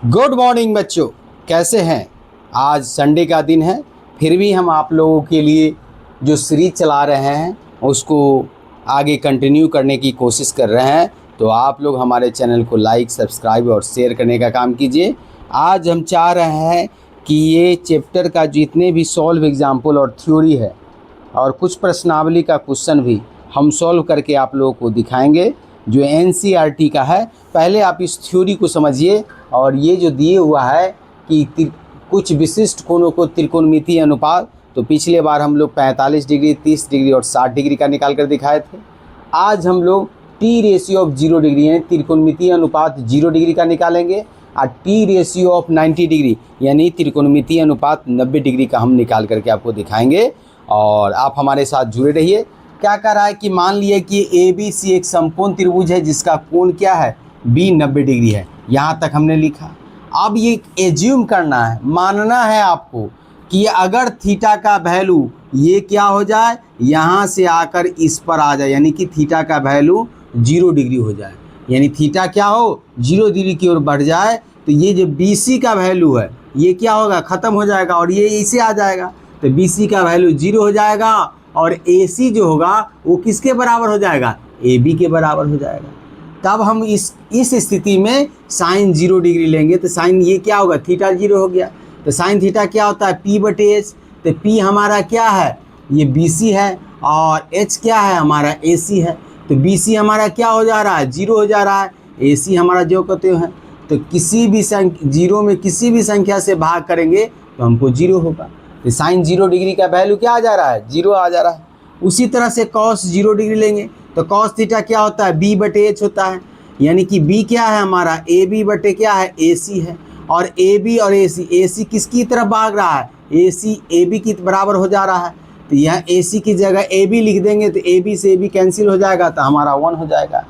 Good morning बच्चों, कैसे हैं। आज संडे का दिन है, फिर भी हम आप लोगों के लिए जो सीरीज चला रहे हैं उसको आगे कंटिन्यू करने की कोशिश कर रहे हैं। तो आप लोग हमारे चैनल को लाइक, सब्सक्राइब और शेयर करने का काम कीजिए। आज हम चाह रहे हैं कि ये चैप्टर का जितने भी सॉल्व एग्जाम्पल और थ्योरी है और कुछ प्रश्नावली का क्वेश्चन भी हम सॉल्व करके आप लोगों को दिखाएंगे जो एनसीईआरटी का है। पहले आप इस थ्योरी को समझिए। और ये जो दिए हुआ है कि कुछ विशिष्ट कोणों को त्रिकोणमितीय अनुपात, तो पिछले बार हम लोग 45 डिग्री, 30 डिग्री और 60 डिग्री का निकाल कर दिखाए थे। आज हम लोग टी रेशियो ऑफ 0 डिग्री यानी त्रिकोणमितीय अनुपात 0 डिग्री का निकालेंगे और टी रेशियो ऑफ 90 डिग्री यानी त्रिकोणमितीय अनुपात 90 डिग्री का हम निकाल करके आपको दिखाएंगे। और आप हमारे साथ जुड़े रहिए। क्या कर रहा है कि मान लिए कि ABC एक समकोण त्रिभुज है जिसका कोण क्या है, B 90 डिग्री है। यहाँ तक हमने लिखा। अब ये एज्यूम करना है, मानना है आपको कि अगर थीटा का वैल्यू ये क्या हो जाए, यहाँ से आकर इस पर आ जाए, यानी कि थीटा का वैल्यू 0 डिग्री हो जाए, यानी थीटा क्या हो 0 डिग्री की ओर बढ़ जाए, तो ये जो BC का वैल्यू है ये क्या होगा, ख़त्म हो जाएगा और ये इसे आ जाएगा। तो BC का वैल्यू 0 हो जाएगा और AC जो होगा वो किसके बराबर हो जाएगा, AB के बराबर हो जाएगा। तब हम इस स्थिति में साइन 0 डिग्री लेंगे तो साइन ये क्या होगा, थीटा 0 हो गया। तो साइन थीटा क्या होता है, P/H। तो P हमारा क्या है, ये BC है और H क्या है, हमारा AC है। तो BC हमारा क्या हो जा रहा है, 0 हो जा रहा है। AC हमारा जो कहते हैं, तो किसी भी संख्या 0 में किसी भी संख्या से भाग करेंगे तो हमको 0 होगा। तो साइन 0 डिग्री का वैल्यू क्या आ जा रहा है, 0 आ जा रहा है। उसी तरह से कॉस 0 डिग्री लेंगे तो कॉस थीटा क्या होता है, B/H होता है। यानी कि B क्या है हमारा, AB बटे क्या है, AC है। और AB और AC किसकी तरफ भाग रहा है, AC AB की बराबर हो जा रहा है। तो यह AC की जगह AB लिख देंगे तो AB से AB कैंसिल हो जाएगा तो हमारा 1 हो जाएगा।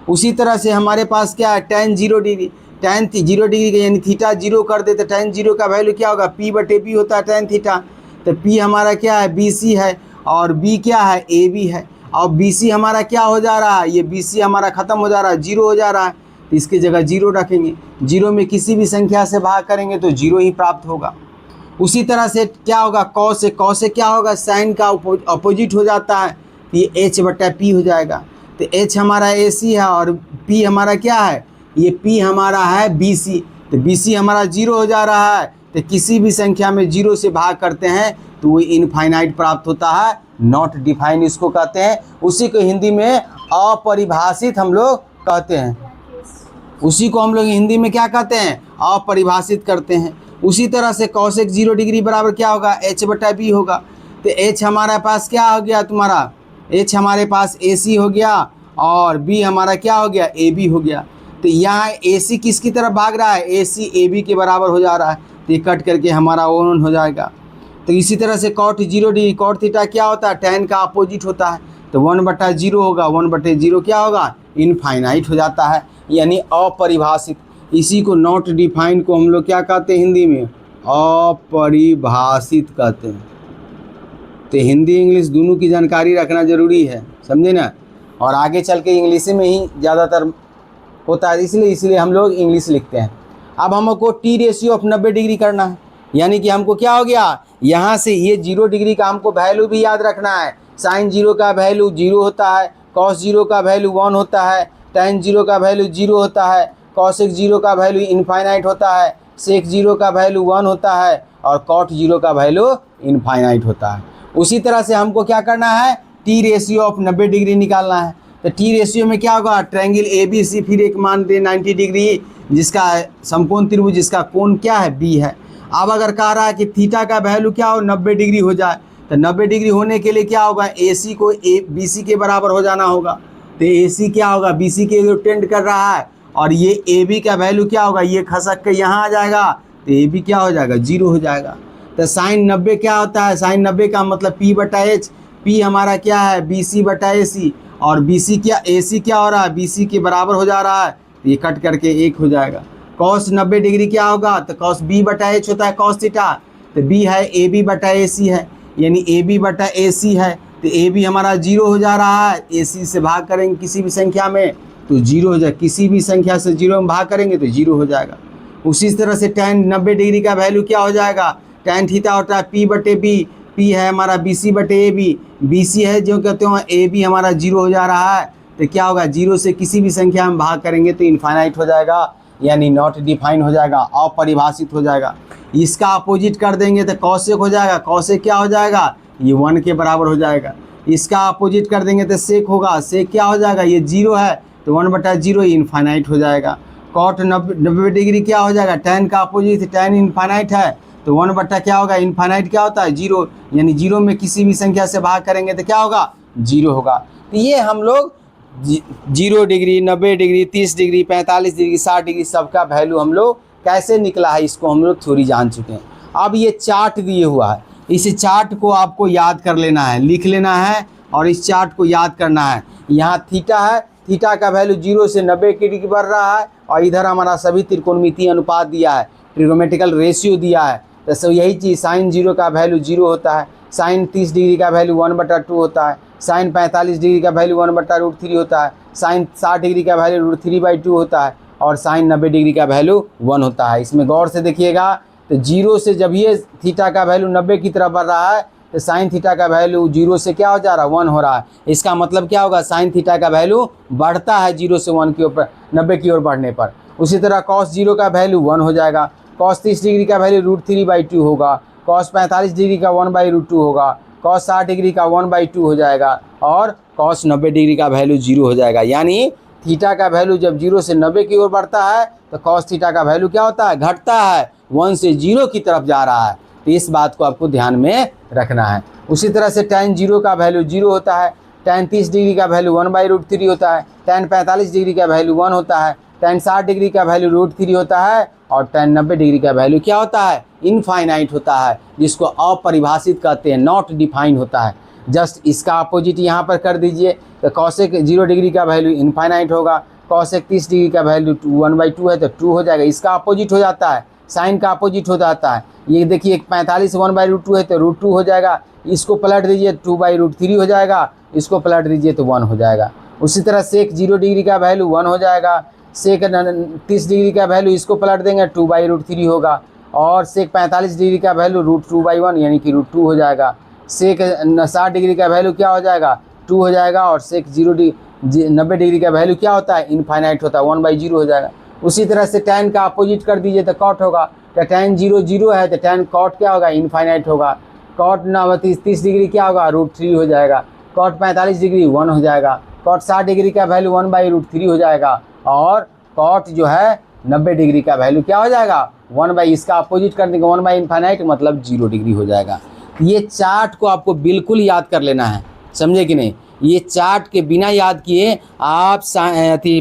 उसी तरह से हमारे पास क्या है, tan 0 डिग्री, tan 0 डिग्री का यानी थीटा 0 कर दे तो tan 0 का वैल्यू क्या होगा, P/B होता है tan थीटा। तो P हमारा क्या है, BC है और B क्या है, AB है। और BC हमारा क्या हो जा रहा है, ये BC हमारा ख़त्म हो जा रहा है, 0 हो जा रहा है। तो इसकी जगह 0 रखेंगे। 0 में किसी भी संख्या से भाग करेंगे तो 0 ही प्राप्त होगा। उसी तरह से क्या होगा, कॉस से क्या होगा, साइन का अपोजिट हो जाता है, तो ये H/P हो जाएगा। तो H हमारा AC है और P हमारा क्या है, ये P हमारा है BC। तो BC हमारा 0 हो जा रहा है। तो किसी भी संख्या में 0 से भाग करते हैं तो वो इनफाइनाइट प्राप्त होता है, नॉट डिफाइन इसको कहते हैं। उसी को हिंदी में अपरिभाषित हम लोग कहते हैं। उसी को हम लोग हिंदी में क्या कहते हैं, अपरिभाषित करते हैं। उसी तरह से कॉसेक 0 डिग्री बराबर क्या होगा, H/B होगा। तो H हमारे पास क्या हो गया तुम्हारा, H हमारे पास AC हो गया और B हमारा क्या हो गया, AB हो गया। तो यहाँ AC किसकी तरफ भाग रहा है, AC AB के बराबर हो जा रहा है। तो ये कट करके हमारा 1 हो जाएगा। तो इसी तरह से cot 0 डिग्री, cot थीटा क्या होता है, tan का अपोजिट होता है। तो 1/0 होगा, 1/0 क्या होगा, इनफाइनाइट हो जाता है, यानी अपरिभाषित। इसी को नॉट डिफाइन को हम लोग क्या कहते हैं हिंदी में, अपरिभाषित कहते हैं। तो हिंदी इंग्लिश दोनों की जानकारी रखना जरूरी है, समझे ना। और आगे चल के इंग्लिश में ही ज़्यादातर होता है, इसलिए हम लोग इंग्लिश लिखते हैं। अब हमको टी रेशियो ऑफ 90 डिग्री करना है, यानी कि हमको क्या हो गया, यहाँ से ये 0 डिग्री का हमको वैल्यू भी याद रखना है। साइन 0 का वैल्यू 0 होता है, कॉस 0 का वैल्यू 1 होता है, tan 0 का वैल्यू 0 होता है, कॉसेक 0 का वैल्यू इनफाइनाइट होता है, सेक 0 का वैल्यू 1 होता है और कॉट 0 का वैल्यू इनफाइनाइट होता है। उसी तरह से हमको क्या करना है, टी रेशियो ऑफ 90 डिग्री निकालना है। तो टी रेशियो में क्या होगा, ट्रायंगल ABC, फिर एक मान दे 90 डिग्री जिसका समकोण त्रिभुज जिसका कोण क्या है, B है। अब अगर कह रहा है कि थीटा का वैल्यू क्या हो, 90 डिग्री हो जाए, तो 90 डिग्री होने के लिए क्या होगा, AC को BC के बराबर हो जाना होगा। तो AC क्या होगा, BC के लिए टेंड कर रहा है और ये AB का वैल्यू क्या होगा, ये खसक के यहाँ आ जाएगा तो AB क्या हो जाएगा, 0 हो जाएगा। तो साइन 90 क्या होता है, साइन 90 का मतलब P/H। P हमारा क्या है, BC/AC और BC क्या, AC क्या हो रहा है, BC के बराबर हो जा रहा है। तो ये कट करके 1 हो जाएगा। कॉस 90 डिग्री क्या होगा, तो कॉस B/H होता है कॉस थीटा। तो B है AB/AC है, यानी AB/AC है। तो AB हमारा 0 हो जा रहा है, AC से भाग करेंगे किसी भी संख्या में तो 0 हो जाए, किसी भी संख्या से 0 में भाग करेंगे तो 0 हो जाएगा। उसी तरह से tan 90 डिग्री का वैल्यू क्या हो जाएगा, tan थीटा होता है P बटे B, P है हमारा BC बटे AB, BC है जो कहते हैं AB हमारा 0 हो जा रहा है, तो क्या होगा 0 से किसी भी संख्या में भाग करेंगे तो इनफाइनाइट हो जाएगा, यानी नॉट डिफाइन हो जाएगा, अपरिभाषित हो जाएगा। इसका अपोजिट कर देंगे तो कॉसेक हो जाएगा, कॉसेक क्या हो जाएगा, ये 1 के बराबर हो जाएगा। इसका अपोजिट कर देंगे तो सेक होगा, सेक क्या हो जाएगा, ये 0 है तो 1/0 इनफाइनाइट हो जाएगा। कॉट 90 डिग्री क्या हो जाएगा, tan का अपोजिट tan इनफाइनाइट है तो 1 क्या होगा, इनफाइनाइट क्या होता है 0, यानी 0 में किसी भी संख्या से भाग करेंगे तो क्या होगा 0 होगा। तो ये हम लोग 0 degree, 90 degree, 30 degree, 45 degree, 60 degree सबका वैल्यू हम लोग कैसे निकला है इसको हम लोग थ्योरी जान चुके हैं। अब ये चार्ट दिए हुआ है, इस चार्ट को आपको याद कर लेना है, लिख लेना है और इस चार्ट को याद करना है। यहाँ थीटा है, थीटा का वैल्यू 0 से 90 की डिग्री बढ़ रहा है और इधर हमारा सभी त्रिकोणमितीय अनुपात दिया है, ट्रिगोमेट्रिकल रेशियो दिया है। तो सब यही चीज़ साइन 0 का वैल्यू 0 होता है, साइन 30 डिग्री का वैल्यू 1/2 होता है, साइन 45 डिग्री का वैल्यू 1/√3 होता है, साइन 60 डिग्री का वैल्यू √3/2 होता है और साइन 90 डिग्री का वैल्यू 1 होता है। इसमें गौर से देखिएगा तो 0 से जब ये थीटा का वैल्यू 90 की तरफ बढ़ रहा है तो साइन थीटा का वैल्यू 0 से क्या हो जा रहा है 1 हो रहा है। इसका मतलब क्या होगा, साइन थीटा का वैल्यू बढ़ता है 0 से 1 की ओर 90 की ओर बढ़ने पर। उसी तरह कॉस 0 का वैल्यू 1 हो जाएगा, कॉस 30 डिग्री का वैल्यू √3/2 होगा, कॉस 45 डिग्री का 1/√2 होगा, कॉस 60 डिग्री का 1/2 हो जाएगा और कॉस 90 डिग्री का वैल्यू 0 हो जाएगा। यानी थीटा का वैल्यू जब 0 से 90 की ओर बढ़ता है तो कॉस थीटा का वैल्यू क्या होता है, घटता है, 1 से 0 की तरफ जा रहा है। तो इस बात को आपको ध्यान में रखना है। उसी तरह से tan 0 का वैल्यू 0 होता है, tan 30 डिग्री का वैल्यू 1/√3 होता है, tan 45 डिग्री का वैल्यू 1 होता है, tan 60 डिग्री का वैल्यू √3 होता है और tan 90 डिग्री का वैल्यू क्या होता है, इनफाइनाइट होता है, जिसको अपरिभाषित कहते हैं, नॉट डिफाइन होता है। जस्ट इसका अपोजिट यहाँ पर कर दीजिए तो कॉसेक 0 डिग्री का वैल्यू इनफाइनाइट होगा, कॉसेक 30 डिग्री का वैल्यू 1/2 है तो 2 हो जाएगा। इसका अपोजिट हो जाता है, साइन का अपोजिट हो जाता है। ये देखिए 45 1/√2 है तो √2 हो जाएगा, इसको पलट दीजिए 2/√3 हो जाएगा, इसको पलट दीजिए तो 1 हो जाएगा। उसी तरह सेक 0 डिग्री का वैल्यू 1 हो जाएगा, सेक 30 डिग्री का वैल्यू इसको पलट देंगे 2/√3 होगा और सेक 45 डिग्री का वैल्यू √2/1 यानी कि √2 हो जाएगा। सेक 60 डिग्री का वैल्यू क्या हो जाएगा 2 हो जाएगा और सेक 90 डिग्री का वैल्यू क्या होता है, इनफाइनाइट होता है, 1/0 हो जाएगा। उसी तरह से tan का अपोजिट कर दीजिए तो कॉट होगा, तो tan 0 0 है तो tan कॉट क्या होगा, इनफाइनाइट होगा। कॉट 30 डिग्री क्या होगा, √3 हो जाएगा, कॉट 45 डिग्री 1 हो जाएगा, कॉट 60 डिग्री का वैल्यू 1/√3 हो जाएगा और कॉट जो है 90 डिग्री का वैल्यू क्या हो जाएगा 1 इसका अपोजिट कर देंगे 1/इनफाइनाइट मतलब 0 डिग्री हो जाएगा। ये चार्ट को आपको बिल्कुल याद कर लेना है, समझे कि नहीं। ये चार्ट के बिना याद किए आप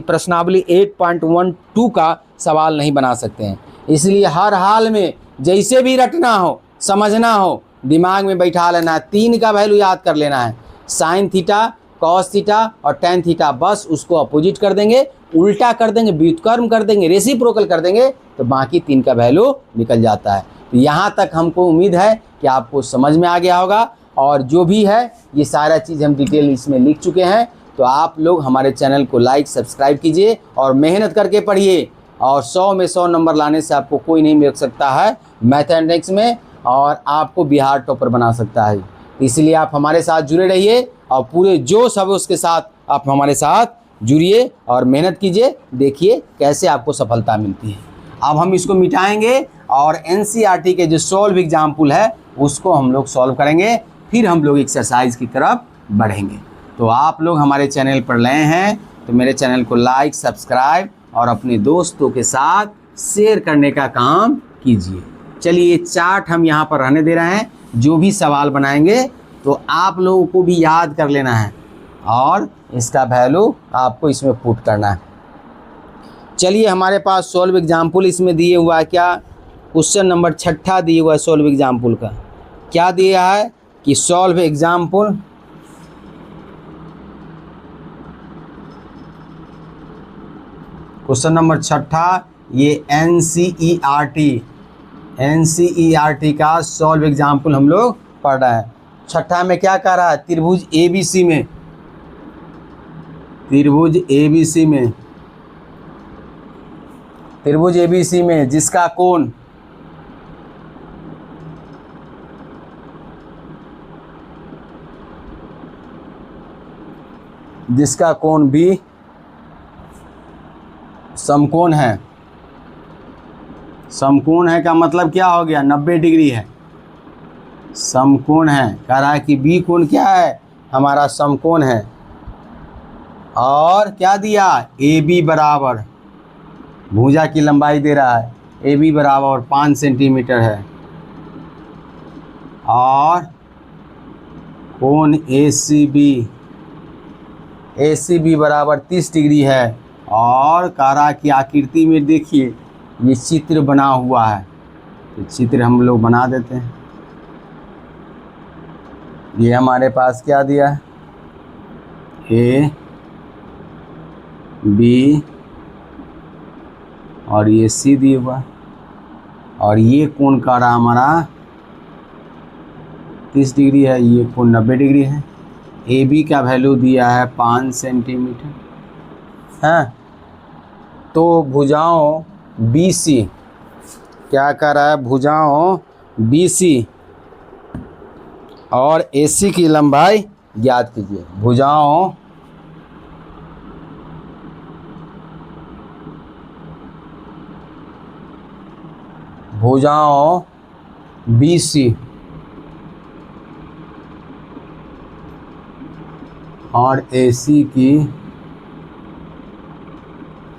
प्रश्नावली 8.12 का सवाल नहीं बना सकते हैं। इसलिए हर हाल में जैसे भी रटना हो, समझना हो, दिमाग में बैठा लेना है, 3 का वैल्यू याद कर लेना है, साइन थीटा, कॉस थीटा और tan थीटा, बस उसको अपोजिट कर देंगे, उल्टा कर देंगे, व्युत्क्रम कर देंगे, रेसिप्रोकल कर देंगे तो बाकी 3 का वैल्यू निकल जाता है। तो यहाँ तक हमको उम्मीद है कि आपको समझ में आ गया होगा और जो भी है ये सारा चीज़ हम डिटेल इसमें लिख चुके हैं। तो आप लोग हमारे चैनल को लाइक सब्सक्राइब कीजिए और मेहनत करके पढ़िए और 100 में 100 नंबर लाने से आपको कोई नहीं मिल सकता है मैथमेटिक्स में और आपको बिहार टॉपर बना सकता है। इसलिए आप हमारे साथ जुड़े रहिए और पूरे जोश है उसके साथ आप हमारे साथ जुड़िए और मेहनत कीजिए, देखिए कैसे आपको सफलता मिलती है। अब हम इसको मिटाएंगे और NCERT के जो सॉल्व एग्जाम्पल है उसको हम लोग सॉल्व करेंगे, फिर हम लोग एक्सरसाइज की तरफ बढ़ेंगे। तो आप लोग हमारे चैनल पर नए हैं तो मेरे चैनल को लाइक सब्सक्राइब और अपने दोस्तों के साथ शेयर करने का काम कीजिए। चलिए ये चार्ट हम यहाँ पर रहने दे रहे हैं, जो भी सवाल बनाएंगे तो आप लोगों को भी याद कर लेना है और इसका वैल्यू आपको इसमें पुट करना है। चलिए हमारे पास सॉल्व एग्जाम्पल इसमें दिए हुआ है, क्या क्वेश्चन नंबर 6 दिए हुआ है सॉल्व एग्जाम्पल का। क्या दिया है कि सॉल्व एग्जाम्पल क्वेश्चन नंबर 6 ये NCERT का सॉल्व एग्जाम्पल हम लोग पढ़ रहे हैं। 6 में क्या कह रहा है, त्रिभुज ABC में त्रिभुज एबीसी में जिसका कोण भी समकोण है। समकोण है का मतलब क्या हो गया, 90 डिग्री है, समकोण है। कह रहा है कि बी कोण क्या है, हमारा समकोण है। और क्या दिया, ए बी बराबर, भुजा की लंबाई दे रहा है, ए बी बराबर 5 सेंटीमीटर है। और कोण ए सी बी बराबर 30 डिग्री है। और कह रहा कि आकृति में देखिए ये चित्र बना हुआ है, तो चित्र हम लोग बना देते हैं। ये हमारे पास क्या दिया है, ए बी और ये सी दिया हुआ, और ये कोण का रहा हमारा 30 डिग्री है, ये कोण 90 डिग्री है। ए बी का वैल्यू दिया है 5 सेंटीमीटर है। तो भुजाओं बी सी क्या कर रहा है, भुजाओं बी सी और ए सी की लंबाई ज्ञात कीजिए। भुजाओं बी सी और ए सी की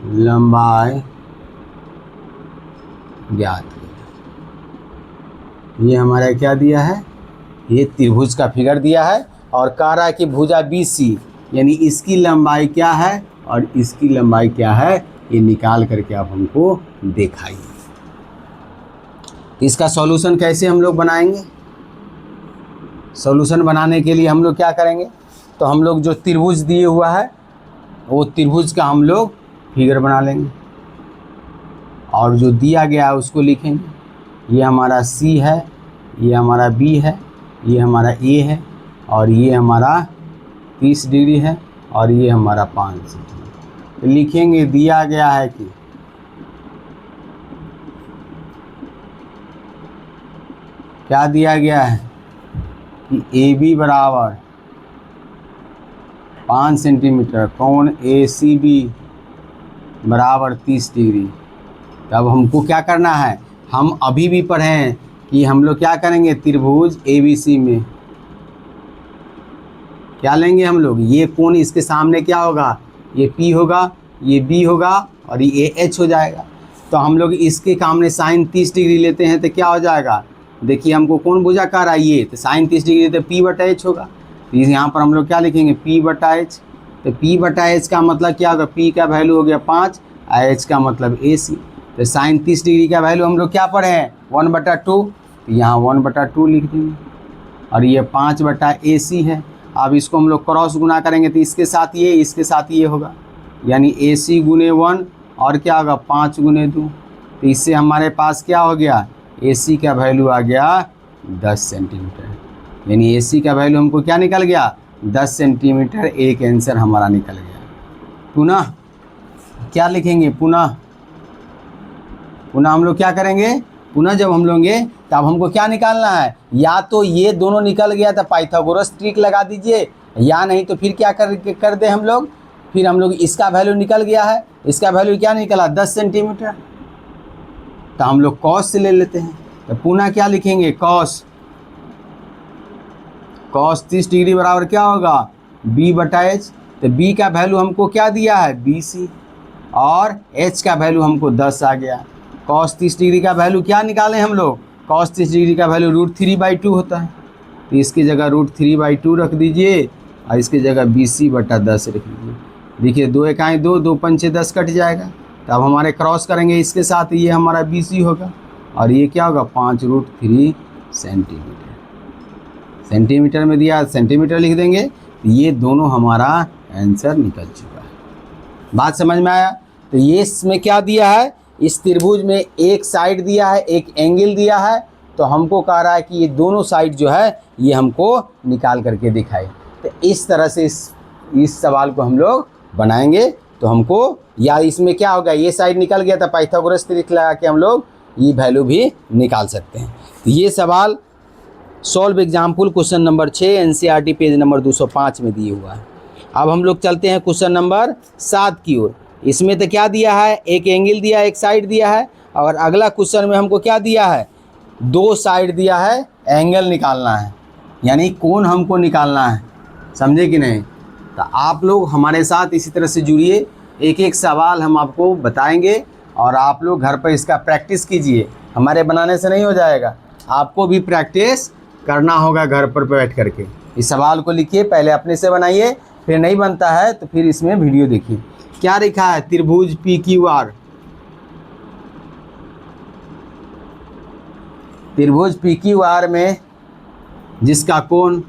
लंबाई ज्ञात कीजिए। ये हमारा क्या दिया है, ये त्रिभुज का फिगर दिया है। और कह रहा है कि भुजा बी सी यानी इसकी लंबाई क्या है और इसकी लंबाई क्या है, ये निकाल करके आप हमको दिखाइए। इसका सॉल्यूशन कैसे हम लोग बनाएंगे, सॉल्यूशन बनाने के लिए हम लोग क्या करेंगे, तो हम लोग जो त्रिभुज दिए हुआ है वो त्रिभुज का हम लोग फिगर बना लेंगे और जो दिया गया है उसको लिखेंगे। ये हमारा सी है, ये हमारा बी है, ये हमारा ए है, और ये हमारा 30 डिग्री है, और ये हमारा 5 सेंटीमीटर। तो लिखेंगे दिया गया है कि क्या दिया गया है कि ए बी बराबर 5 सेंटीमीटर, कोण ए सी बी बराबर 30 डिग्री। तब हमको क्या करना है, हम अभी भी पढ़े हैं कि हम लोग क्या करेंगे, त्रिभुज ABC में क्या लेंगे हम लोग, ये कोण इसके सामने क्या होगा, ये P होगा, ये B होगा और ये H हो जाएगा। तो हम लोग इसके सामने साइन 30 डिग्री लेते हैं तो क्या हो जाएगा, देखिए हमको कौन भुजा कह रहा है, ये तो साइन 30 डिग्री तो P/H होगा। तो यहाँ पर हम लोग क्या लिखेंगे, P/H। तो P/H का मतलब क्या होगा, P का वैल्यू हो गया 5, H का मतलब AC। तो साइन 30 डिग्री का वैल्यू हम लोग क्या पढ़े हैं, 1/2। तो यहाँ 1/2 लिख देंगे, और ये 5/AC है। अब इसको हम लोग क्रॉस गुना करेंगे तो इसके साथ ये, इसके साथ ये होगा, यानी AC गुने 1 और क्या होगा 5 गुने 2। तो इससे हमारे पास क्या हो गया, AC का वैल्यू आ गया 10 सेंटीमीटर। यानी AC का वैल्यू हमको क्या निकल गया, 10 सेंटीमीटर। एक आंसर हमारा निकल गया। पुनः क्या लिखेंगे, पुनः हम लोग क्या करेंगे, पुनः जब हम लोगे तब हमको क्या निकालना है, या तो ये दोनों निकल गया तो पाइथागोरस ट्रिक लगा दीजिए, या नहीं तो फिर क्या कर दे हम लोग, फिर हम लोग इसका वैल्यू निकल गया है, इसका वैल्यू क्या निकला 10 सेंटीमीटर, तो हम लोग कॉस से ले लेते हैं। तो पुनः क्या लिखेंगे, कॉस 30 डिग्री बराबर क्या होगा B/H। तो B का वैल्यू हमको क्या दिया है BC, और H का वैल्यू हमको 10 आ गया। cos 30 डिग्री का वैल्यू क्या निकालें हम लोग, cos 30 डिग्री का वैल्यू √3/2 होता है। तो इसकी जगह √3/2 रख दीजिए और इसकी जगह BC/10 रख दीजिए। देखिए 2 एकाएँ 2, 2 पंचे 10 कट जाएगा। तब हमारे क्रॉस करेंगे इसके साथ, ये हमारा BC होगा और ये क्या होगा 5√3 सेंटीमीटर। सेंटीमीटर में दिया, सेंटीमीटर लिख देंगे। ये दोनों हमारा आंसर निकल चुका है। बात समझ में आया। तो ये इसमें क्या दिया है, इस त्रिभुज में एक साइड दिया है, एक एंगल दिया है, तो हमको कह रहा है कि ये दोनों साइड जो है ये हमको निकाल करके दिखाए। तो इस तरह से इस सवाल को हम लोग बनाएंगे तो तो हमको या इसमें क्या होगा, ये साइड निकल गया था, पाइथागोरस ट्रिक लगा के हम लोग ये वैल्यू भी निकाल सकते हैं। तो ये सवाल solve example question number 6 NCERT page number 205 में दिए हुआ है। अब हम लोग चलते हैं क्वेश्चन नंबर 7 की ओर। इसमें तो क्या दिया है, एक एंगल दिया है, एक साइड दिया है, और अगला क्वेश्चन में हमको क्या दिया है, 2 साइड दिया है, एंगल निकालना है, यानी कोण हमको निकालना है। समझे कि नहीं? तो आप लोग हमारे साथ इसी तरह से जुड़िए, एक एक सवाल हम आपको बताएंगे और आप लोग घर पर इसका प्रैक्टिस कीजिए। हमारे बनाने से नहीं हो जाएगा, आपको भी प्रैक्टिस करना होगा घर पर बैठ करके। इस सवाल को लिखिए, पहले अपने से बनाइए, फिर नहीं बनता है तो फिर इसमें वीडियो देखिए। क्या लिखा है, त्रिभुज PQR, त्रिभुज PQR में जिसका कोण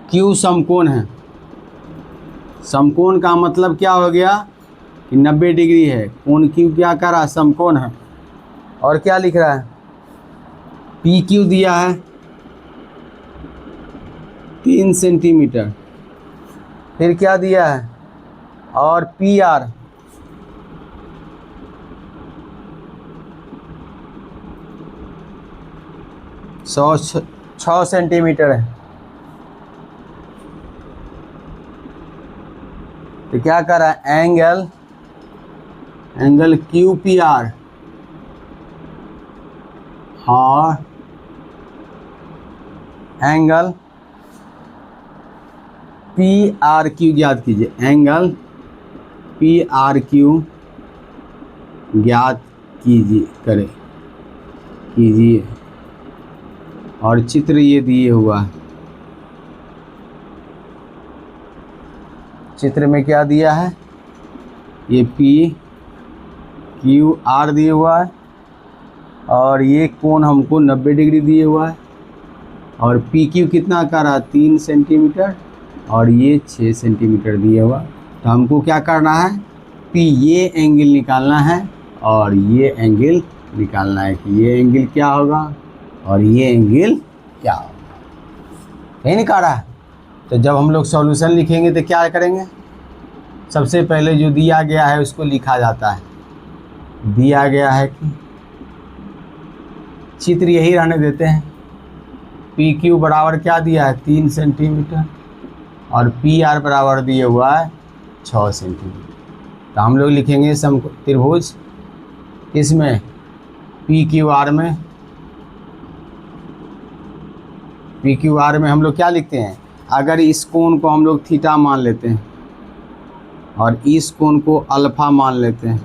Q समकोण है। समकोण का मतलब क्या हो गया कि 90 डिग्री है, कोण Q क्या कर रहा है, समकोण है। और क्या लिख रहा है, PQ दिया है 3 सेंटीमीटर, फिर क्या दिया है, और PR 6 सेंटीमीटर है। तो क्या कर रहा है, एंगल QPR और एंगल PRQ ज्ञात कीजिए, एंगल PRQ ज्ञात कीजिए। और चित्र ये दिए हुआ है, चित्र में क्या दिया है, ये PQR दिया हुआ है, और ये कोण हमको 90 डिग्री दिए हुआ है, और PQ कितना कर रहा है, 3 सेंटीमीटर, और ये 6 सेंटीमीटर दिया हुआ। तो हमको क्या करना है, ये एंगल निकालना है और ये एंगल निकालना है कि ये एंगल क्या होगा और ये एंगल क्या होगा। नहीं निकाला है तो जब हम लोग सॉल्यूशन लिखेंगे तो क्या करेंगे, सबसे पहले जो दिया गया है उसको लिखा जाता है। दिया गया है कि चित्र यही रहने देते हैं, PQ बराबर क्या दिया है, 3 सेंटीमीटर, और PR बराबर दिया हुआ है 6 सेंटीमीटर। तो हम लोग लिखेंगे त्रिभुज इसमें PQR में हम लोग क्या लिखते हैं, अगर इस कोण को हम लोग थीटा मान लेते हैं और इस कोण को अल्फा मान लेते हैं,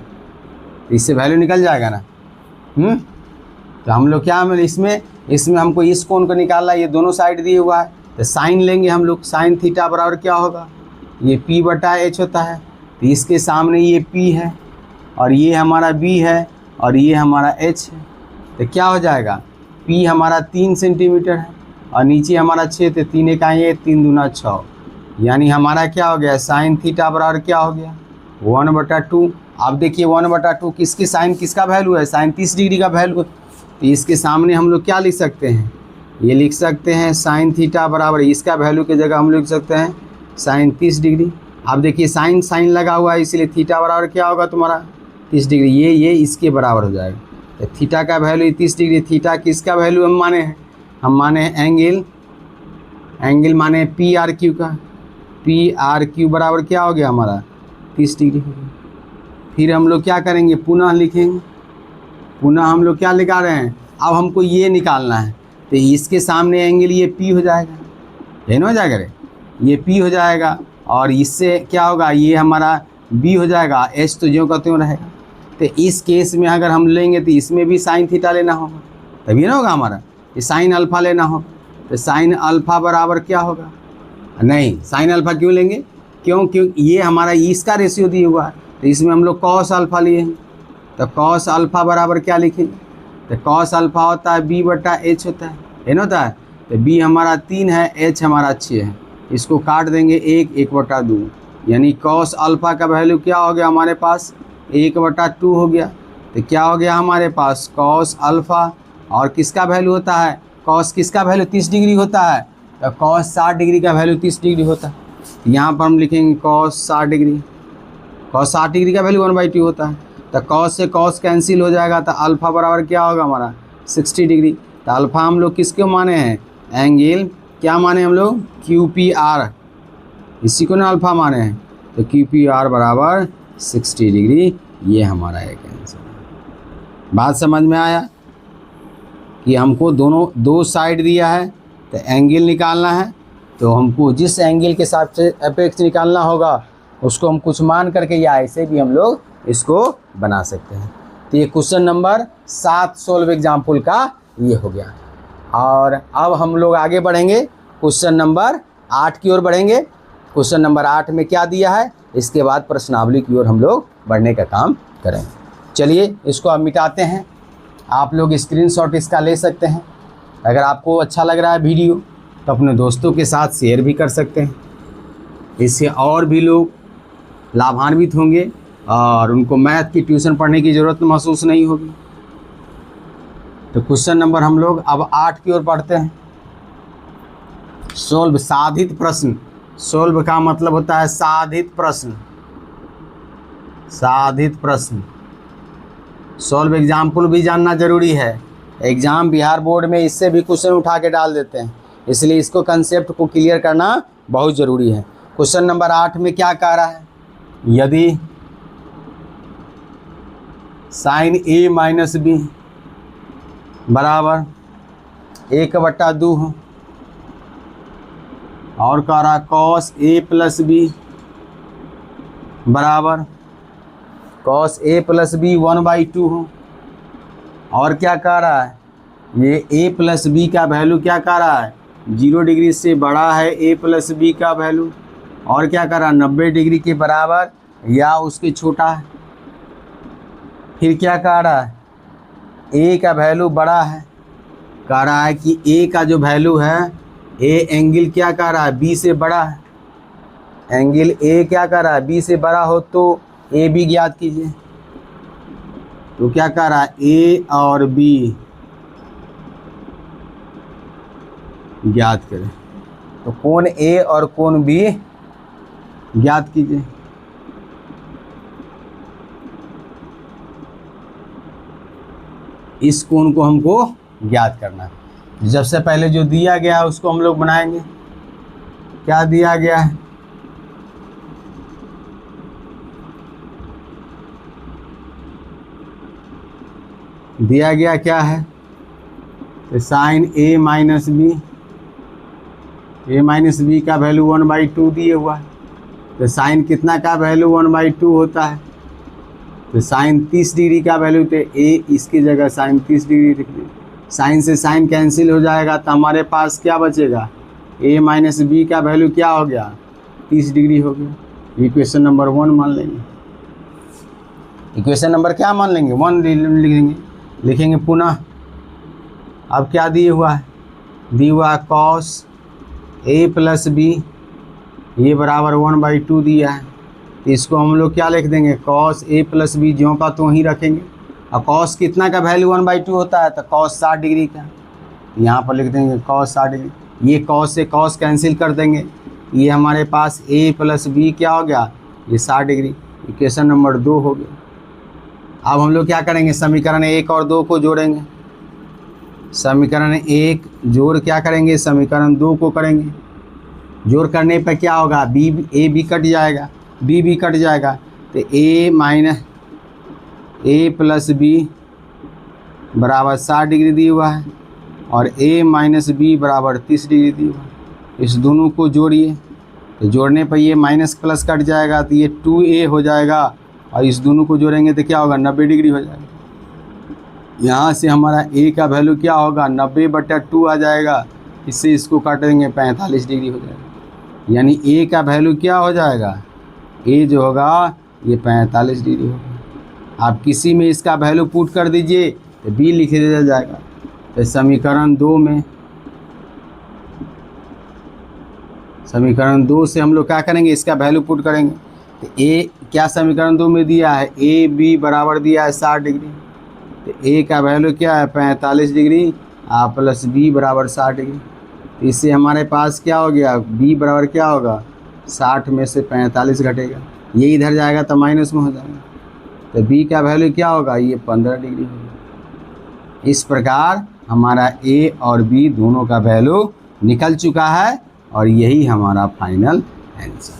तो इससे वैल्यू निकल जाएगा ना। तो हम लोग क्या, इसमें हमको इस कोण को निकालना है, ये दोनों साइड दिए हुआ है, तो साइन लेंगे हम लोग। साइन थीटा बराबर क्या होगा, ये P/H होता है। तो इसके सामने ये P है और ये हमारा B है और ये हमारा H है। तो क्या हो जाएगा, P हमारा 3 सेंटीमीटर है और नीचे हमारा 6, तो 3 इकाई 3 दूना 6, यानी हमारा क्या हो गया, साइन थीटा बराबर क्या हो गया, 1/2। आप देखिए 1/2 किसकी, साइन किसका वैल्यू है, साइन 30 डिग्री का वैल्यू। तो इसके सामने हम लोग क्या लिख सकते हैं, ये लिख सकते हैं साइन थीटा बराबर, इसका वैल्यू की जगह हम लिख सकते हैं साइन 30 डिग्री। आप देखिए साइन लगा हुआ है, इसलिए थीटा बराबर क्या होगा तुम्हारा 30 डिग्री, ये इसके बराबर हो जाएगा। तो थीटा का वैल्यू 30 डिग्री। थीटा किसका वैल्यू हम माने हैं, हम माने हैं एंगल माने PRQ का। PRQ बराबर क्या हो गया हमारा 30 डिग्री हो गया। फिर हम लोग क्या करेंगे, पुनः लिखेंगे, पुनः हम लोग क्या लगा रहे हैं, अब हमको ये निकालना है। तो इसके सामने एंगल ये P हो जाएगा, है ना, हो जाएगा रे, ये P हो जाएगा, और इससे क्या होगा, ये हमारा B हो जाएगा, H तो ज्यों का त्यों रहेगा। तो इस केस में अगर हम लेंगे तो इसमें भी साइन थीटा लेना होगा, तभी ना होगा हमारा, ये साइन अल्फ़ा लेना होगा। तो साइन अल्फ़ा बराबर क्या होगा, नहीं साइन अल्फ़ा क्यों लेंगे, क्यों ये हमारा इसका रेशियो दिया हुआ है, तो इसमें हम लोग कॉस अल्फ़ा लिए हैं। तो कॉस अल्फ़ा बराबर क्या लिखेंगे, तो कॉस अल्फ़ा होता है B/H होता है ना, होता है। तो B हमारा 3 है, H हमारा 6 है, इसको काट देंगे 1/2, यानी कॉस अल्फ़ा का वैल्यू क्या हो गया हमारे पास 1/2 हो गया। तो क्या हो गया हमारे पास, कॉस अल्फ़ा और किसका वैल्यू होता है, कॉस किसका वैल्यू 30 डिग्री होता है, तो कॉस 60 डिग्री का वैल्यू 30 डिग्री होता है। यहाँ पर हम लिखेंगे कॉस 60 डिग्री, कॉस 60 डिग्री का वैल्यू 1/2 होता है। तो कॉस से कॉस कैंसिल हो जाएगा, तो अल्फ़ा बराबर क्या होगा हमारा 60 डिग्री। तो अल्फ़ा हम लोग किसको माने हैं, एंगल क्या माने हम लोग, QPR, इसी को ना अल्फ़ा माने हैं। तो QPR बराबर 60 डिग्री, ये हमारा एक आंसर। बात समझ में आया कि हमको दोनों दो साइड दिया है तो एंगल निकालना है, तो हमको जिस एंगल के हिसाब से एपेक्स निकालना होगा उसको हम कुछ मान करके या ऐसे भी हम लोग इसको बना सकते हैं। तो ये क्वेश्चन नंबर 7 सोल्व एग्जाम्पल का ये हो गया। और अब हम लोग आगे बढ़ेंगे, क्वेश्चन नंबर 8 की ओर बढ़ेंगे। क्वेश्चन नंबर 8 में क्या दिया है, इसके बाद प्रश्नावली की ओर हम लोग बढ़ने का काम करेंगे। चलिए इसको अब मिटाते हैं। आप लोग स्क्रीनशॉट इसका ले सकते हैं। अगर आपको अच्छा लग रहा है वीडियो तो अपने दोस्तों के साथ शेयर भी कर सकते हैं, इससे और भी लोग लाभान्वित होंगे और उनको मैथ की ट्यूशन पढ़ने की ज़रूरत महसूस नहीं होगी। तो क्वेश्चन नंबर हम लोग अब 8 की ओर पढ़ते हैं। सोल्व साधित प्रश्न, सोल्व का मतलब होता है साधित प्रश्न, साधित प्रश्न। सोल्व एग्जाम्पल भी जानना जरूरी है, एग्जाम बिहार बोर्ड में इससे भी क्वेश्चन उठा के डाल देते हैं, इसलिए इसको कंसेप्ट को क्लियर करना बहुत ज़रूरी है। क्वेश्चन नंबर 8 में क्या कह रहा है, यदि साइन A माइनस B बराबर 1/2 हो और कह रहा कॉस A प्लस B बराबर कॉस A प्लस B 1/2 हो, और क्या कह रहा है, ये A प्लस B का वैल्यू क्या कह रहा है 0 डिग्री से बड़ा है A प्लस B का वैल्यू, और क्या कर रहा है 90 डिग्री के बराबर या उसके छोटा है। फिर क्या कह रहा है A का वैल्यू बड़ा है, कह रहा है कि A का जो वैल्यू है A एंगल क्या कह रहा है B से बड़ा है, एंगल A क्या कह रहा है B से बड़ा हो तो A भी ज्ञात कीजिए। तो क्या कह रहा है A और B ज्ञात करें, तो कोण A और कोण B ज्ञात कीजिए। इस कोण को हमको ज्ञात करना है। सबसे पहले जो दिया गया है उसको हम लोग बनाएंगे। क्या दिया गया है, दिया गया क्या है, तो sine A minus B, A minus B का वैल्यू 1/2 दिए हुआ है। तो साइन कितना का वैल्यू 1/2 होता है, तो साइन 30 डिग्री का वैल्यू, तो A इसकी जगह साइन 30 डिग्री लिख लीजिए। साइन से साइन कैंसिल हो जाएगा तो हमारे पास क्या बचेगा, A माइनस B का वैल्यू क्या हो गया 30 डिग्री हो गया। इक्वेशन नंबर 1 मान लेंगे। इक्वेशन नंबर क्या मान लेंगे 1 लिखेंगे, लिखेंगे पुनः। अब क्या दिए हुआ है, दिया हुआ है कॉस A प्लस B, ये बराबर 1/2 दिया है। तो इसको हम लोग क्या लिख देंगे, कॉस A प्लस B ज्यों का त्यों ही रखेंगे। और कॉस कितना का वैल्यू 1/2 होता है, तो कॉस 60 डिग्री का, यहाँ पर लिख देंगे कॉस 60 डिग्री। ये कॉस से कॉस कैंसिल कर देंगे, ये हमारे पास A प्लस B क्या हो गया, ये 60 डिग्री। इक्वेशन नंबर 2 हो गया। अब हम लोग क्या करेंगे, समीकरण 1 और 2 को जोड़ेंगे। समीकरण 1 जोड़ क्या करेंगे, समीकरण 2 को करेंगे। जोड़ करने पर क्या होगा, A भी कट जाएगा, B भी कट जाएगा, तो A minus A plus B बराबर 60 डिग्री दिया हुआ है और A माइनस B बराबर 30 डिग्री दिया हुआ है। इस दोनों को जोड़िए, तो जोड़ने पर ये माइनस प्लस कट जाएगा तो ये 2A हो जाएगा, और इस दोनों को जोड़ेंगे तो क्या होगा 90 डिग्री हो जाएगा। यहाँ से हमारा A का वैल्यू क्या होगा 90/2 आ जाएगा, इससे इसको काटेंगे 45 डिग्री हो जाएगा। यानी A का वैल्यू क्या हो जाएगा, A जो होगा ये 45 डिग्री होगा। आप किसी में इसका वैल्यू पुट कर दीजिए तो B लिख दिया जाएगा। तो समीकरण 2 में, समीकरण 2 से हम लोग क्या करेंगे, इसका वैल्यू पुट करेंगे। तो A क्या समीकरण 2 में दिया है, A B बराबर दिया है 60 डिग्री, तो ए का वैल्यू क्या है 45 डिग्री प्लस बी बराबर 60 डिग्री। तो इससे हमारे पास क्या हो गया, बी बराबर क्या होगा 60 में से 45 घटेगा, ये इधर जाएगा तो माइनस में हो जाएगा। तो बी का वैल्यू क्या होगा, ये 15 डिग्री होगा। इस प्रकार हमारा ए और बी दोनों का वैल्यू निकल चुका है और यही हमारा फाइनल आंसर।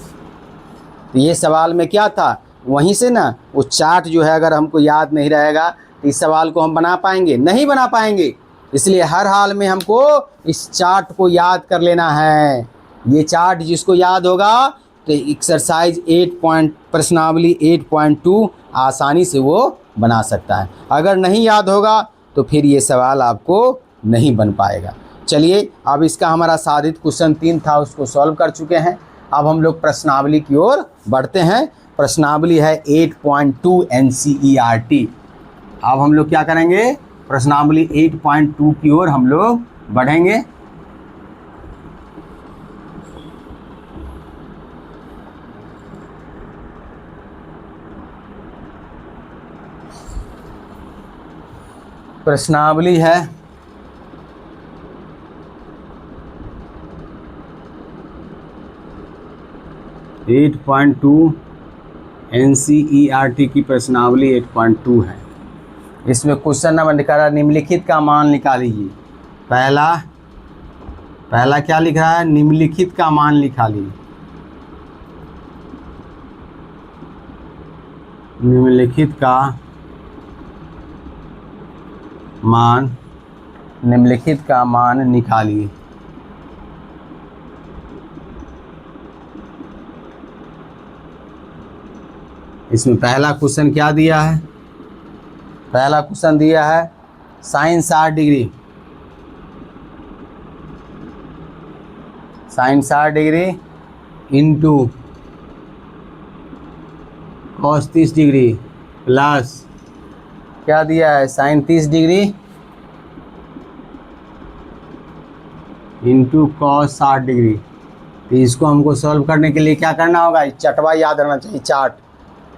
तो ये सवाल में क्या था, वहीं से ना वो चार्ट जो है अगर हमको याद नहीं रहेगा तो इस सवाल को हम बना पाएंगे, नहीं बना पाएंगे। इसलिए हर हाल में हमको इस चार्ट को याद कर लेना है। ये चार्ट जिसको याद होगा तो एक्सरसाइज 8 प्रश्नावली 8.2 आसानी से वो बना सकता है। अगर नहीं याद होगा तो फिर ये सवाल आपको नहीं बन पाएगा। चलिए अब इसका हमारा साधित क्वेश्चन 3 था, उसको सॉल्व कर चुके हैं। अब हम लोग प्रश्नावली की ओर बढ़ते हैं। प्रश्नावली है 8.2 NCERT। अब हम लोग क्या करेंगे, प्रश्नावली 8.2 की ओर हम लोग बढ़ेंगे। प्रश्नावली है 8.2 NCERT की प्रश्नावली 8.2 है। इसमें क्वेश्चन नंबर निकाला, निम्नलिखित का मान निकालिए। पहला क्या लिख रहा है, निम्नलिखित का मान निकालिए। निम्नलिखित का मान, निम्नलिखित का मान निकालिए। इसमें पहला क्वेश्चन क्या दिया है, पहला क्वेश्चन दिया है sine 60 degree, sine 60 degree into cos 30 degree plus क्या दिया है sine 30 degree into cos 60 degree. तो इसको हमको सॉल्व करने के लिए क्या करना होगा, चटवा याद रहना चाहिए, चार्ट।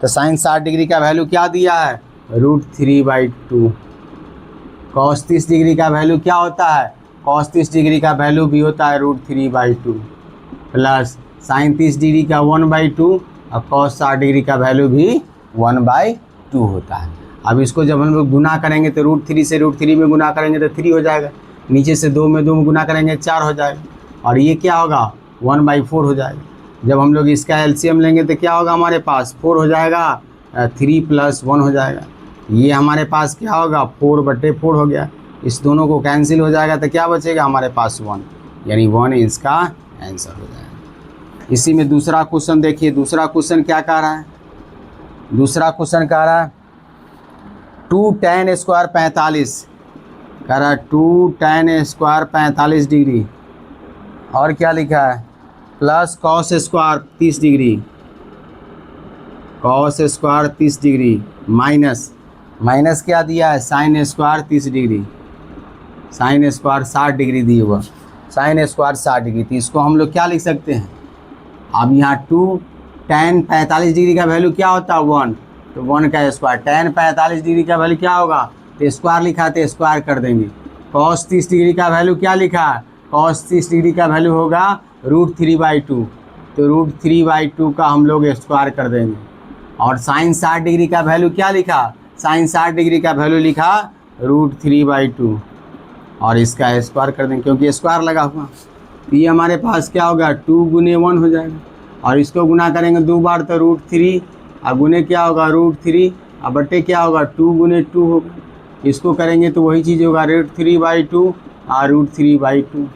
तो साइन 60 डिग्री का वैल्यू क्या दिया है, √3/2। कॉस 30 डिग्री का वैल्यू क्या होता है, कॉस 30 डिग्री का वैल्यू भी होता है √3/2 प्लस साइन 30 डिग्री का 1/2 और कॉस 60 डिग्री का वैल्यू भी 1/2 होता है। अब इसको जब हम लोग गुना करेंगे तो √3 से √3 में गुना करेंगे तो 3 हो जाएगा, नीचे से 2 में 2 में गुना करेंगे 4 हो जाएगा, और ये क्या होगा 1/4 हो जाएगा। जब हम लोग इसका एलसीएम लेंगे तो क्या होगा हमारे पास 4 हो जाएगा, 3 + 1 हो जाएगा। ये हमारे पास क्या होगा 4/4 हो गया, इस दोनों को कैंसिल हो जाएगा तो क्या बचेगा हमारे पास 1, यानी 1 इसका आंसर हो जाएगा। इसी में दूसरा क्वेश्चन देखिए, दूसरा क्वेश्चन क्या कह रहा है, दूसरा क्वेश्चन कह रहा है 2 tan² 45, कह रहा है 2 tan² 45 डिग्री, और क्या लिखा है plus cos² 30 degree, cos² 30 degree minus क्या दिया है sin² 30 डिग्री, sin² 60 डिग्री दिए हुआ, sin² 60 डिग्री। तो इसको हम लोग क्या लिख सकते हैं, अब यहाँ 2 tan 45 डिग्री का वैल्यू क्या होता है 1, तो 1 का स्क्वायर, tan 45 डिग्री का वैल्यू क्या होगा, तो स्क्वायर लिखा है तो स्क्वायर कर देंगे। cos 30 डिग्री का वैल्यू क्या लिखा है, cos 30 डिग्री का वैल्यू होगा √3/2, तो √3/2 का हम लोग स्क्वायर कर देंगे। और sin 60 डिग्री का वैल्यू क्या लिखा, sin 60 डिग्री का वैल्यू लिखा √3/2 और इसका स्क्वायर कर देंगे क्योंकि स्क्वायर लगा हुआ। तो ये हमारे पास क्या होगा 2 × 1 हो जाएगा, और इसको गुना करेंगे 2 बार तो √3, और गुने क्या होगा √3, और बटे क्या होगा 2 × 2 होगा। इसको करेंगे तो वही चीज़ होगा √3/2 और √3/2।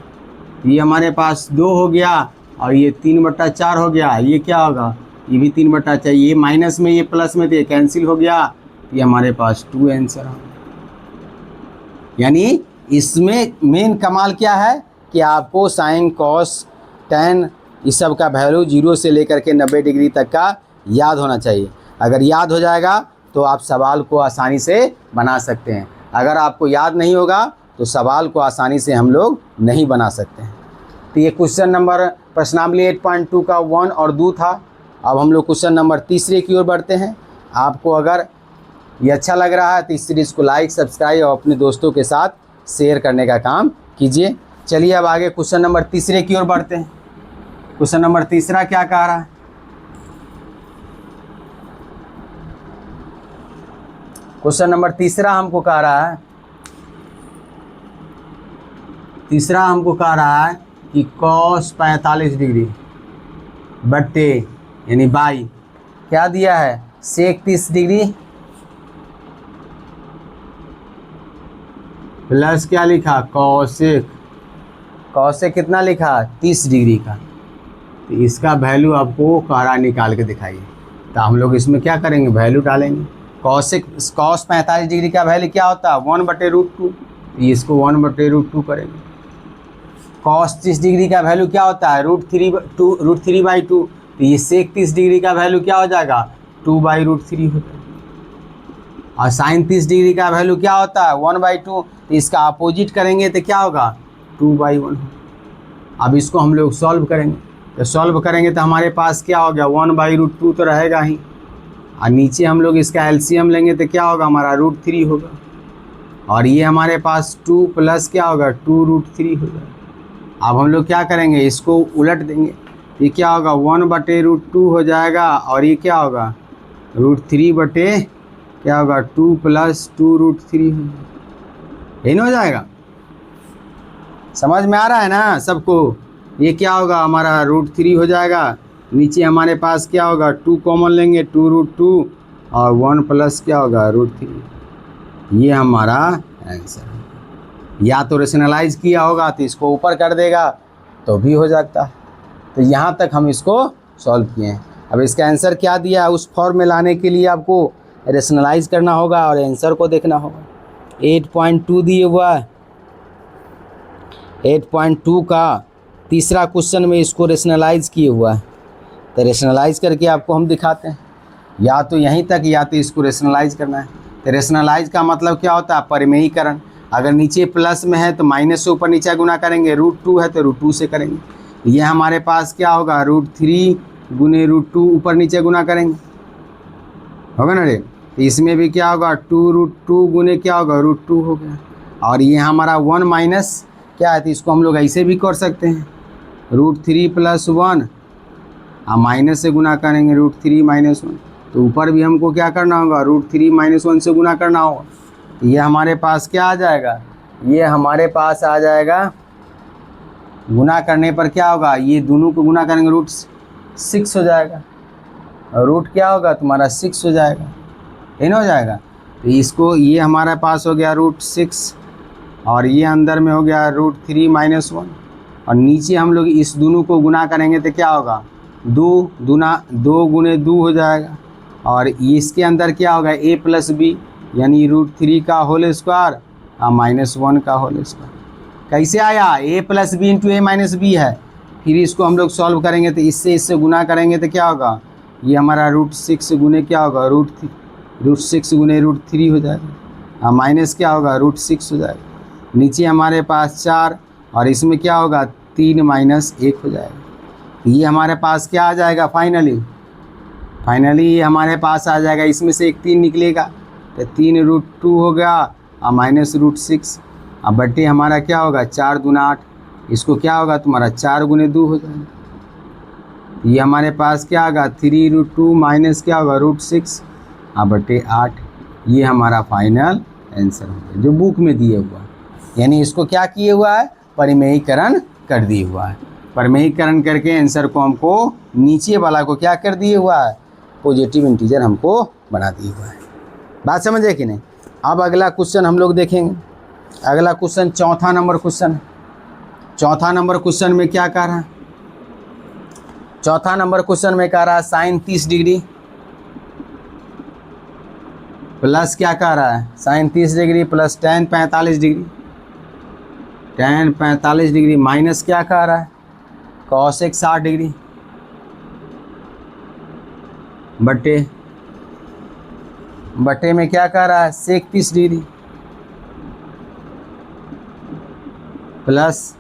ये हमारे पास 2 हो गया और ये 3/4 हो गया। ये क्या होगा, ये भी 3/4, ये माइनस में ये प्लस में तो ये कैंसिल हो गया, ये हमारे पास 2 आंसर है। यानी इसमें मेन कमाल क्या है कि आपको साइन कॉस tan इस सब का वैल्यू 0 से लेकर के 90 डिग्री तक का याद होना चाहिए। अगर याद हो जाएगा तो आप सवाल को आसानी से बना सकते हैं, अगर आपको याद नहीं होगा तो सवाल को आसानी से हम लोग नहीं बना सकते हैं। तो ये क्वेश्चन नंबर प्रश्नावली 8.2 का 1 और 2 था। अब हम लोग क्वेश्चन नंबर तीसरे की ओर बढ़ते हैं। आपको अगर ये अच्छा लग रहा है तो इस सीरीज़ को लाइक, सब्सक्राइब और अपने दोस्तों के साथ शेयर करने का काम कीजिए। चलिए अब आगे क्वेश्चन नंबर तीसरे की ओर बढ़ते हैं। क्वेश्चन नंबर तीसरा क्या कह रहा है? क्वेश्चन नंबर तीसरा हमको कह रहा है, कि cos 45 डिग्री बट्टे यानी बाई क्या दिया है, sec 30 डिग्री प्लस क्या लिखा, कॉसेक कितना लिखा, 30 डिग्री का। तो इसका वैल्यू आपको कारा निकाल के दिखाइए। तो हम लोग इसमें क्या करेंगे, वैल्यू डालेंगे। cos 45 डिग्री का वैल्यू क्या होता है, 1/√2। इसको 1/√2 करेंगे। cos 30 डिग्री का वैल्यू क्या होता है, √3/2। तो ये sec 30 डिग्री का वैल्यू क्या हो जाएगा, 2/√3 हो जाएगा। और sin 30 डिग्री का वैल्यू क्या होता है, 1/2। तो इसका अपोजिट करेंगे तो क्या होगा, 2/1। अब इसको हम लोग सॉल्व करेंगे। तो सॉल्व करेंगे तो हमारे पास क्या हो गया, 1/√2 तो रहेगा ही, और नीचे हम लोग इसका एलसीएम लेंगे तो क्या होगा, हमारा √3 होगा। और ये हमारे पास 2 प्लस क्या होगा, 2√3 होगा। अब हम लोग क्या करेंगे, इसको उलट देंगे। ये क्या होगा, 1/√2 हो जाएगा, और ये क्या होगा, √3 बटे क्या होगा, 2 + 2√3 यही हो जाएगा। समझ में आ रहा है ना सबको। ये क्या होगा, हमारा √3 हो जाएगा। नीचे हमारे पास क्या होगा, 2 कॉमन लेंगे, 2√2 और 1 प्लस क्या होगा, √3। ये हमारा आंसर है। या तो रेशनलाइज किया होगा तो इसको ऊपर कर देगा तो भी हो जाता है। तो यहाँ तक हम इसको सॉल्व किए हैं। अब इसका आंसर क्या दिया, उस फॉर्म में लाने के लिए आपको रेशनलाइज करना होगा और आंसर को देखना होगा। 8.2 दिए हुआ है। 8.2 का तीसरा क्वेश्चन में इसको रेशनलाइज किए हुआ है। तो रेशनलाइज करके आपको हम दिखाते हैं, या तो यहीं तक या तो इसको रेशनलाइज करना है। तो रेशनलाइज का मतलब क्या होता है, परिमेयीकरण। अगर नीचे प्लस में है तो माइनस से ऊपर नीचे गुना करेंगे, √2 है तो √2 से करेंगे। ये हमारे पास क्या होगा, √3 गुने √2 ऊपर नीचे गुना करेंगे, होगा ना रे। तो इसमें भी क्या होगा, 2√2 गुने क्या होगा, √2 हो गया। और ये हमारा 1 माइनस क्या है, तो इसको हम लोग ऐसे भी कर सकते हैं, √3 + 1 और माइनस से गुना करेंगे, √3 - 1। तो ऊपर भी हमको क्या करना होगा, √3 - 1 से गुना करना होगा। तो ये हमारे पास क्या आ जाएगा, ये हमारे पास आ जाएगा, गुना करने पर क्या होगा, ये दोनों को गुना करेंगे, √6 हो जाएगा। और रूट क्या होगा तुम्हारा, 6 हो जाएगा, इन हो जाएगा। तो इसको ये हमारे पास हो गया √6 और ये अंदर में हो गया √3 - 1। और नीचे हम लोग इस दोनों को गुना करेंगे तो क्या होगा, 2 गुने 2 हो जाएगा। और इसके अंदर क्या होगा, a + b यानी √3 का होल स्क्वायर और -1 का होल स्क्वायर। कैसे आया, a + b × a - b है। फिर इसको हम लोग सॉल्व करेंगे तो इससे गुना करेंगे तो क्या होगा, ये हमारा √6 गुने क्या होगा, √6 गुने √3 हो जाएगा, और माइनस क्या होगा, √6 हो जाएगा। नीचे हमारे पास 4 और इसमें क्या होगा, 3 - 1 हो जाएगा। ये हमारे पास क्या आ जाएगा, फाइनली ये हमारे पास आ जाएगा, इसमें से एक 3 निकलेगा तो 3 √2 हो गया और -√6 और बट्टे हमारा क्या होगा, 4 दूना 8। इसको क्या होगा तुम्हारा, 4 गुने 2 हो जाएगा। ये हमारे पास क्या होगा, 3 √2 माइनस क्या होगा, √6 और बट्टे 8। ये हमारा फाइनल आंसर होगा जो बुक में दिए हुआ है। यानी इसको क्या किए हुआ है, परिमेयीकरण कर दिए हुआ है। परिमेयीकरण करके आंसर को हमको नीचे वाला को क्या कर दिए हुआ है, पॉजिटिव इंटीजर हमको बना दिया हुआ है। बात समझे कि नहीं। अब अगला क्वेश्चन हम लोग देखेंगे। अगला क्वेश्चन चौथा नंबर क्वेश्चन है। चौथा नंबर क्वेश्चन में क्या कह रहा है, चौथा नंबर क्वेश्चन में कह रहा है sin 30 डिग्री प्लस क्या कह रहा है, sin 30 degree plus tan 45 degree, tan 45 degree minus क्या कह रहा है, cos 60 डिग्री बटे में क्या कह रहा है, sec 30 degree plus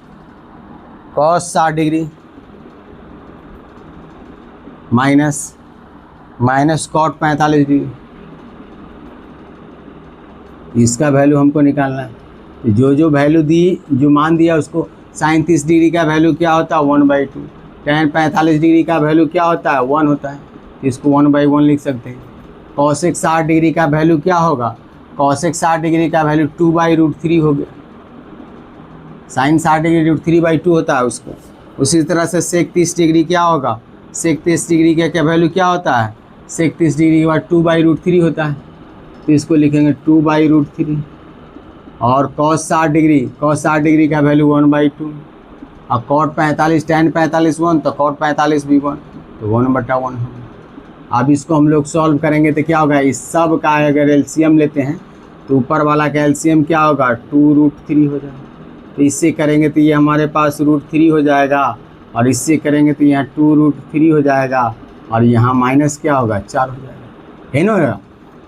cos 60 degree minus cot 45 degree. इसका वैल्यू हमको निकालना है। जो वैल्यू दी, जो मान दिया उसको, साइन 30 डिग्री का वैल्यू क्या होता है 1/2, tan 45 डिग्री का वैल्यू क्या होता है 1 होता है, इसको 1/1 लिख सकते हैं। कॉसेक 60 डिग्री का वैल्यू क्या होगा, कॉसेक 60 डिग्री का वैल्यू 2/√3 हो गया, साइन 60 डिग्री √3/2 होता है उसको। उसी तरह से सेक 30 डिग्री क्या होगा, सेक 30 डिग्री का क्या वैल्यू क्या होता है, सेक 30 डिग्री के बाद 2/√3 होता है, तो इसको लिखेंगे 2/√3। और कॉस 60 डिग्री का वैल्यू 1/2, और कॉट 45 tan 45 1, तो कॉट 45 भी 1, तो 1/1 होगा। अब इसको हम लोग सॉल्व करेंगे तो क्या होगा, इस सब का अगर एलसीएम लेते हैं तो ऊपर वाला का एलसीएम क्या होगा 2√3 हो जाएगा। तो इससे करेंगे तो ये हमारे पास √3 हो जाएगा, और इससे करेंगे तो यहाँ 2√3 हो जाएगा, और यहाँ माइनस क्या होगा 4 हो जाएगा, है ना।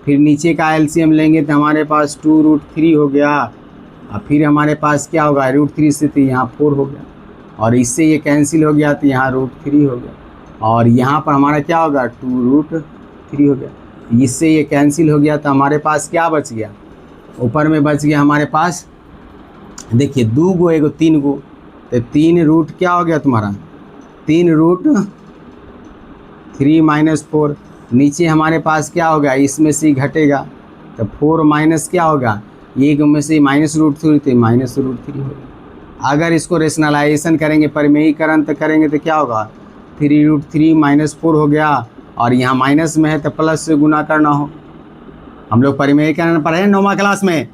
फिर नीचे का एलसीएम लेंगे तो हमारे पास 2√3 हो गया, और फिर हमारे पास क्या होगा √3 से तो यहाँ 4 हो गया, और इससे ये कैंसिल हो गया तो यहाँ √3 हो गया, और यहाँ पर हमारा क्या होगा 2√3 हो गया। इससे ये कैंसिल हो गया तो हमारे पास क्या बच गया, ऊपर में बच गया हमारे पास, देखिए 2 गो 1 3 गो, तो 3 रूट क्या हो गया तुम्हारा 3√3 - 4। नीचे हमारे पास क्या होगा, इसमें से घटेगा तो 4 माइनस क्या होगा, एक में से -√3 तो -√3 होगा। अगर इसको रेशनलाइजेशन करेंगे, परिमेयीकरण तो करेंगे तो क्या होगा 3√3 - 4 हो गया, और यहाँ माइनस में है तो प्लस से गुना करना हो। हम लोग परिमेयीकरण पढ़े हैं 9वां क्लास में,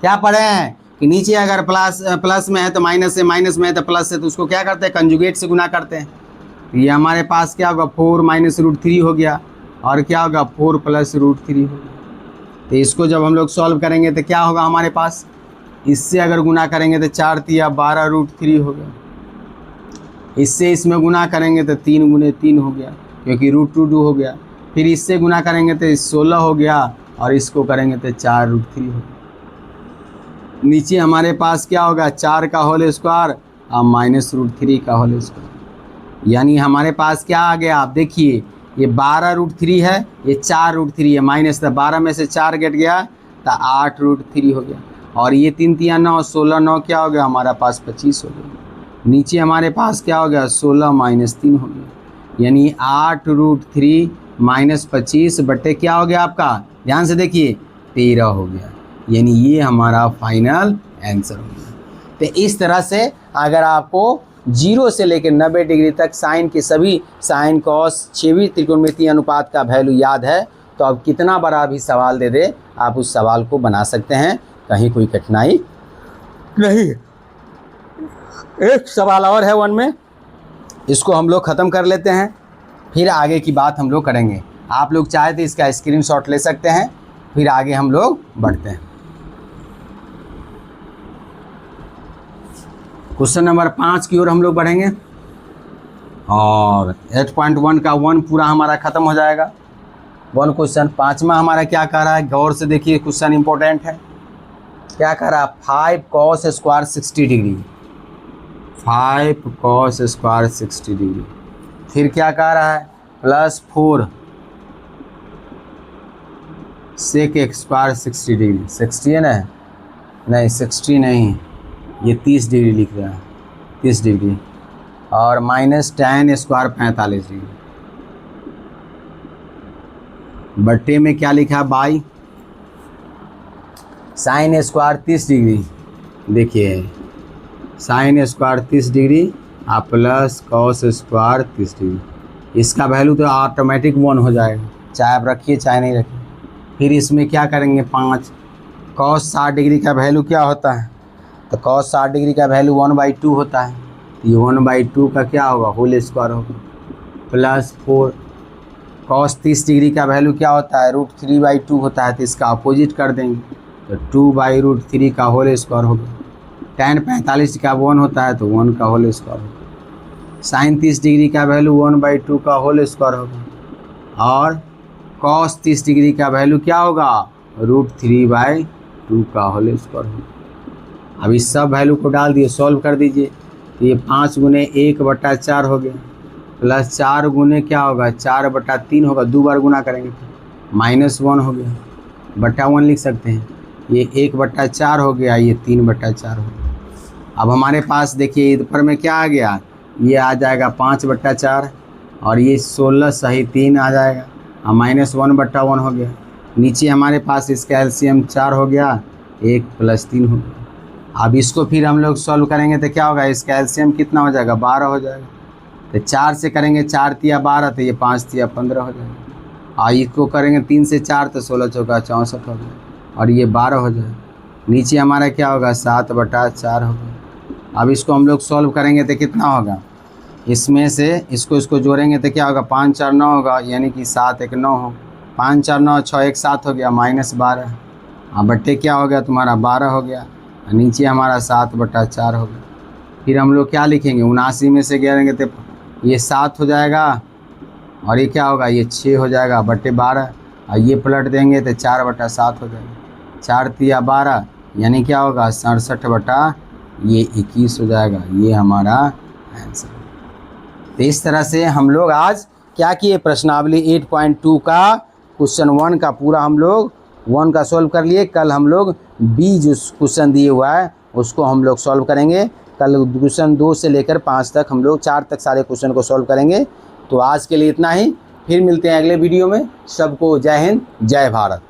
क्या पढ़े हैं कि नीचे अगर प्लस में है तो माइनस से, माइनस में है तो प्लस से, तो उसको क्या करते हैं कंजुगेट से गुना करते हैं। ये हमारे पास क्या होगा 4 - √3 हो गया, और क्या होगा 4 + √3 हो गया। तो इसको जब हम लोग सॉल्व करेंगे तो क्या होगा हमारे पास, इससे अगर गुना करेंगे तो 4 × 12 √3 हो गया, इससे इसमें गुना करेंगे तो 3 × 3 हो गया, क्योंकि √2 हो गया। फिर इससे गुना करेंगे तो 16 हो गया, और इसको करेंगे तो 4√3 हो गया। नीचे हमारे पास क्या होगा 4 का होल स्क्वायर और -√3 का होल स्क्वायर, यानी हमारे पास क्या आ गया, आप देखिए ये 12√3 है, ये 4√3 है, माइनस था 12 में से 4 घट गया तो 8√3 हो गया, और ये 3 × 3 = 9, 16 9 क्या हो गया हमारा पास 25 हो गया। नीचे हमारे पास क्या हो गया 16 - 3 हो गया, यानी 8√3 - 25 बटे क्या हो गया आपका, ध्यान से देखिए 13 हो गया, यानी ये हमारा फाइनल आंसर हो गया। तो इस तरह से अगर आपको 0 से लेकर 90 डिग्री तक साइन के सभी साइन कॉस 6वीं त्रिकोणमितीय अनुपात का वैल्यू याद है, तो अब कितना बड़ा भी सवाल दे दे आप उस सवाल को बना सकते हैं, कहीं कोई कठिनाई नहीं। एक सवाल और है 1 में, इसको हम लोग ख़त्म कर लेते हैं, फिर आगे की बात हम लोग करेंगे। आप लोग चाहे तो इसका स्क्रीनशॉट ले सकते हैं, फिर आगे हम लोग बढ़ते हैं। क्वेश्चन नंबर 5 की ओर हम लोग बढ़ेंगे, और 8.1 का 1 पूरा हमारा ख़त्म हो जाएगा। 1 क्वेश्चन 5वां हमारा क्या कह रहा है, गौर से देखिए, क्वेश्चन इंपॉर्टेंट है। क्या कह रहा है 5 cos square 60 degree, 5 cos square 60 degree. फिर क्या कह रहा है +4 sec स्क्वायर 60 डिग्री, 60 है ना, नहीं 60 नहीं, ये 30 डिग्री लिख रहा है, 30 डिग्री, और -tan स्क्वायर 45 डिग्री, बट्टे में क्या लिखा है बाई साइन स्क्वायर 30 डिग्री। देखिए साइन स्क्वायर 30 डिग्री और प्लस कॉस स्क्वायर 30 डिग्री, इसका वैल्यू तो ऑटोमेटिक 1 हो जाएगा, चाहे आप रखिए चाहे नहीं रखिए। फिर इसमें क्या करेंगे 5 कॉस 60 डिग्री का वैल्यू क्या होता है, तो कॉस 60 डिग्री का वैल्यू 1/2 होता है, तो ये 1/2 का क्या होगा होल स्क्वायर होगा, +4 कॉस 30 डिग्री का वैल्यू क्या होता है √3/2 होता है, तो इसका अपोजिट कर देंगे तो 2/√3 का होल स्क्वायर होगा। tan 45 का 1 होता है तो 1 का होल स्क्वायर होगा। साइन 30 डिग्री का वैल्यू 1/2 का होल स्क्वायर होगा, और कॉस 30 डिग्री का वैल्यू क्या होगा √3/2 का होल स्क्वायर होगा। अब इस सब वैल्यू को डाल दिए, सॉल्व कर दीजिए, तो ये 5 × 1/4 हो गया, प्लस 4 × क्या होगा 4/3 होगा, 2 बार गुना करेंगे तो -1 हो गया, बटा 1 लिख सकते हैं। ये 1/4 हो गया, ये 3/4 हो गया। अब हमारे पास देखिए ऊपर में क्या आ गया, ये आ जाएगा 5/4 और ये 16 सही 3 आ जाएगा और -1/1 हो गया। नीचे हमारे पास इसका एलसीएम 4 हो गया, 1 + 3 हो गया। अब इसको फिर हम लोग सॉल्व करेंगे तो क्या होगा, इसका एलसीएम कितना हो जाएगा, 12 हो जाएगा। तो 4 से करेंगे, 4 तिया 12, तो ये 5 तिया 15 हो जाएगा। और इसको करेंगे 3 से 4 तो 16 चौका 64 हो गया और ये 12 हो जाएगा। नीचे हमारा क्या होगा, 7/4 होगा। अब इसको हम लोग सॉल्व करेंगे तो कितना होगा, इसमें से इसको जोड़ेंगे तो क्या होगा, 5 4 9 होगा, यानी कि 7 1 9 हो। 5 4 9 6 1 7 हो गया, -12। अब बट्टे क्या हो गया तुम्हारा, 12 हो गया। नीचे हमारा 7/4 हो गया। फिर हम लोग क्या लिखेंगे, 79 में से गिनेंगे तो ये 7 हो जाएगा और ये क्या होगा, ये 6 हो जाएगा बट्टे 12। और ये पलट देंगे तो 4/7 हो जाएगा। 4 तिया 12 यानी क्या होगा, 67/21 हो जाएगा। ये हमारा आंसर। तो इस तरह से हम लोग आज क्या किए, प्रश्नावली 8.2 का क्वेश्चन 1 का पूरा हम लोग 1 का सॉल्व कर लिए। कल हम लोग बी जो क्वेश्चन दिए हुआ है उसको हम लोग सॉल्व करेंगे। कल क्वेश्चन 2 से लेकर 5 तक हम लोग 4 तक सारे क्वेश्चन को सॉल्व करेंगे। तो आज के लिए इतना ही, फिर मिलते हैं अगले वीडियो में। सबको जय हिंद, जय भारत।